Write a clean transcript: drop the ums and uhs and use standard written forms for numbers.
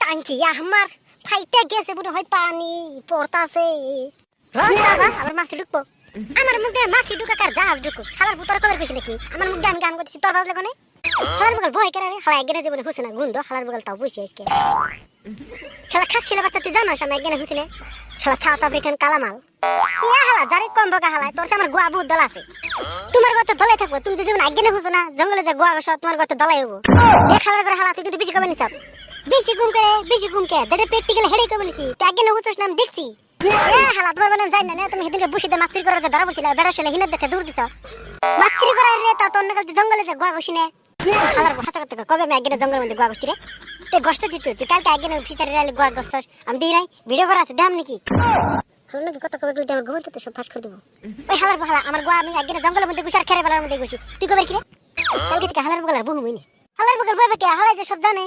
টাঙ্কি আমার ফাইটে গেছে মনে হয় পানি পড়তাছে রাজা আবার মাছি ঢুকবো আমার মুখে মাছি ঢুকা কার জাহাজ ঢুকো শালার ভিতরে কবে কইছ নাকি আমার মুখে আমি গান করতেছি তোর বাজলে কোনে শালার বগল ভয় করে রে শালা একগেনে জীবনে হইছে না গুন্দ শালার বগল তাও বইছে আজকে শালা খাচ্ছিল বাচ্চা তুই জানাস আমি একগেনে হইছে না শালা সাউথ আফ্রিকান কালামাল ইয়া হালা জারে কম বগা হালা তোর আমার গোয়া বহুত দল আছে তোমার গত দলাই থাকবো তুমি যদি একগেনে হইছো না জঙ্গলে যা গোয়া গছ তোমার গত দলাই হবো দেখ শালার করে হালা তুই কিন্তু বেশি কবে নিছাপ বেশি ঘুম কে যেটা প্র্যাকটিক্যাল হেডে কবে নিছি তুই একগেনে হইছস না আমি দেখছি হালা তোমার বানাম যাই না তুমি সেদিনকে বসিতে মাছরি করার যে ধরা বসিলা বেড়া ছেলে হিনে দেখে দূর দিছ মাছরি করার রে তা তো অন্য কাল জঙ্গলে যে গোয়া গছিনে হালার হাসা করতে কবে আমি একদিন জঙ্গলের মধ্যে গোয়া গছি রে তুই গস্ত দিত তুই কালকে একদিন ফিসারে রাইলে গোয়া গছস আমি দিই নাই ভিডিও করা আছে দাম নাকি হলো কত কবে বলতে আমার ঘুমতে তো সব ফাঁস করে দেবো ওই হালার হালা আমার গোয়া আমি একদিন জঙ্গলের মধ্যে গুছার খেরে বেলার মধ্যে গুছি তুই কবে কি রে কালকে থেকে হালার বগলার বহু মইনে হালার বগল বইবে কে হালাই যে সব জানে